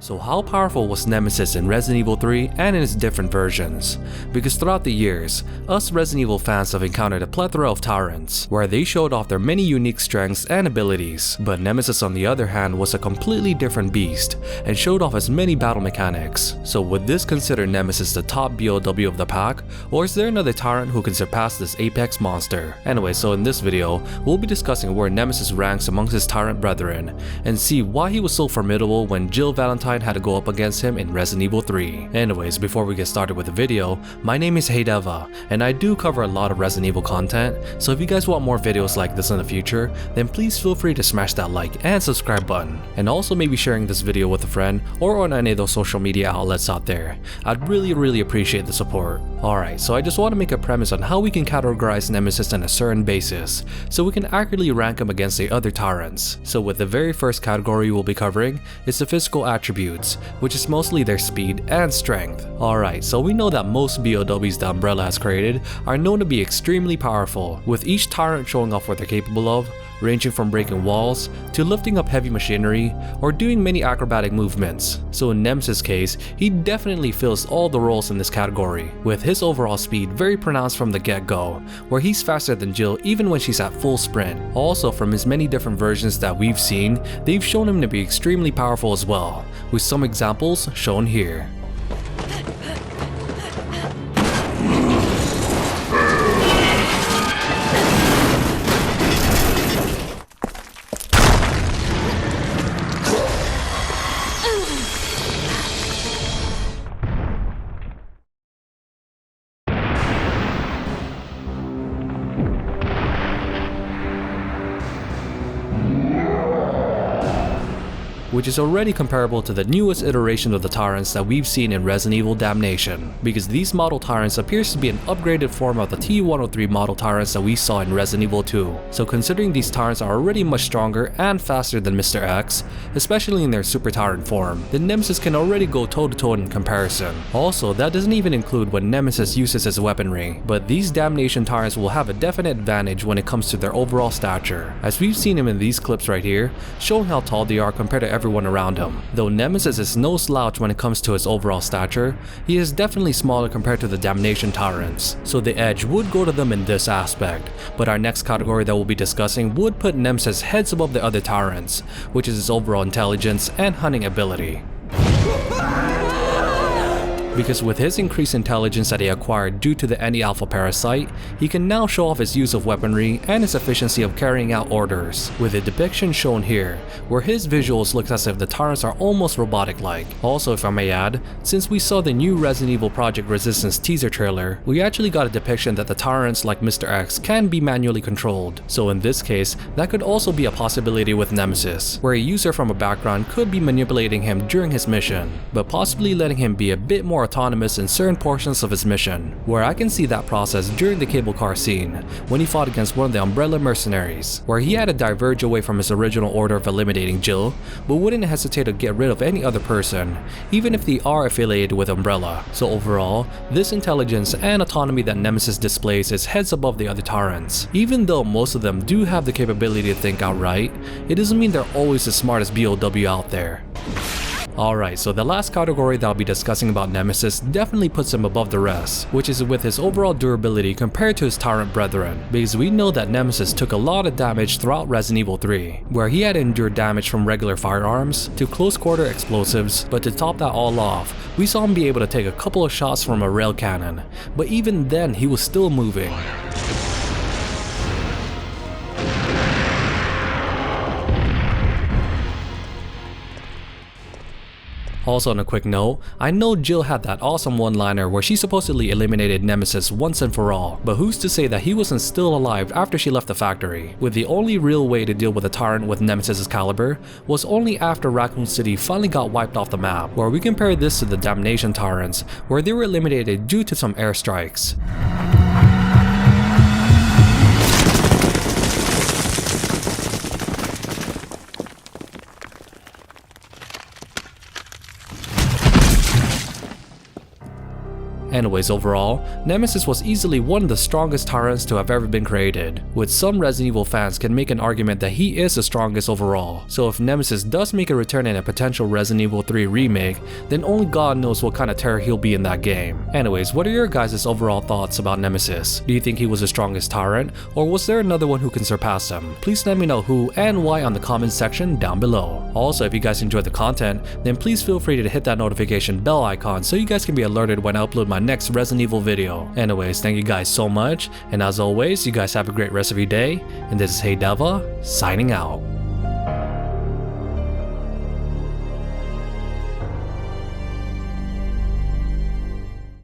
So how powerful was Nemesis in Resident Evil 3 and in its different versions? Because throughout the years, us Resident Evil fans have encountered a plethora of Tyrants, where they showed off their many unique strengths and abilities, but Nemesis on the other hand was a completely different beast, and showed off as many battle mechanics. So would this consider Nemesis the top BOW of the pack, or is there another Tyrant who can surpass this apex monster? Anyway, so in this video, we'll be discussing where Nemesis ranks amongst his Tyrant brethren, and see why he was so formidable when Jill Valentine had to go up against him in Resident Evil 3. Anyways, before we get started with the video, my name is HeyDeVuH, and I do cover a lot of Resident Evil content, so if you guys want more videos like this in the future, then please feel free to smash that like and subscribe button, and also maybe sharing this video with a friend or on any of those social media outlets out there. I'd really appreciate the support. Alright, so I just want to make a premise on how we can categorize Nemesis on a certain basis, so we can accurately rank him against the other Tyrants. So with the very first category we'll be covering is the physical attributes, which is mostly their speed and strength. Alright, so we know that most BOWs the Umbrella has created are known to be extremely powerful, with each Tyrant showing off what they're capable of, ranging from breaking walls to lifting up heavy machinery or doing many acrobatic movements. So in Nemesis' case, he definitely fills all the roles in this category, with his overall speed very pronounced from the get-go, where he's faster than Jill even when she's at full sprint. Also, from his many different versions that we've seen, they've shown him to be extremely powerful as well, with some examples shown here. Which is already comparable to the newest iteration of the Tyrants that we've seen in Resident Evil Damnation, because these model Tyrants appears to be an upgraded form of the T-103 model Tyrants that we saw in Resident Evil 2. So considering these Tyrants are already much stronger and faster than Mr. X, especially in their Super Tyrant form, then Nemesis can already go toe-to-toe in comparison. Also, that doesn't even include when Nemesis uses his weaponry, but these Damnation Tyrants will have a definite advantage when it comes to their overall stature, as we've seen him in these clips right here, showing how tall they are compared to everyone around him. Though Nemesis is no slouch when it comes to his overall stature, he is definitely smaller compared to the Damnation Tyrants, so the edge would go to them in this aspect. But our next category that we'll be discussing would put Nemesis heads above the other Tyrants, which is his overall intelligence and hunting ability. Because with his increased intelligence that he acquired due to the anti-alpha parasite, he can now show off his use of weaponry and his efficiency of carrying out orders, with a depiction shown here, where his visuals look as if the Tyrants are almost robotic-like. Also, if I may add, since we saw the new Resident Evil Project Resistance teaser trailer, we actually got a depiction that the Tyrants like Mr. X can be manually controlled. So in this case, that could also be a possibility with Nemesis, where a user from a background could be manipulating him during his mission, but possibly letting him be a bit more autonomous in certain portions of his mission, where I can see that process during the cable car scene, when he fought against one of the Umbrella mercenaries, where he had to diverge away from his original order of eliminating Jill, but wouldn't hesitate to get rid of any other person, even if they are affiliated with Umbrella. So overall, this intelligence and autonomy that Nemesis displays is heads above the other Tyrants. Even though most of them do have the capability to think outright, it doesn't mean they're always the smartest BOW out there. Alright, so the last category that I'll be discussing about Nemesis definitely puts him above the rest, which is with his overall durability compared to his Tyrant brethren, because we know that Nemesis took a lot of damage throughout Resident Evil 3, where he had endured damage from regular firearms to close quarter explosives, but to top that all off, we saw him be able to take a couple of shots from a rail cannon, but even then he was still moving. Also on a quick note, I know Jill had that awesome one-liner where she supposedly eliminated Nemesis once and for all, but who's to say that he wasn't still alive after she left the factory? With the only real way to deal with a Tyrant with Nemesis' caliber was only after Raccoon City finally got wiped off the map, where we compare this to the Damnation Tyrants, where they were eliminated due to some airstrikes. Anyways, overall, Nemesis was easily one of the strongest tyrants to have ever been created, with some Resident Evil fans can make an argument that he is the strongest overall. So if Nemesis does make a return in a potential Resident Evil 3 remake, then only God knows what kind of terror he'll be in that game. Anyways, what are your guys' overall thoughts about Nemesis? Do you think he was the strongest tyrant, or was there another one who can surpass him? Please let me know who and why on the comments section down below. Also, if you guys enjoyed the content, then please feel free to hit that notification bell icon so you guys can be alerted when I upload my next Resident Evil video. Anyways, thank you guys so much, and as always, you guys have a great rest of your day, and this is Hey DeVuH, signing out.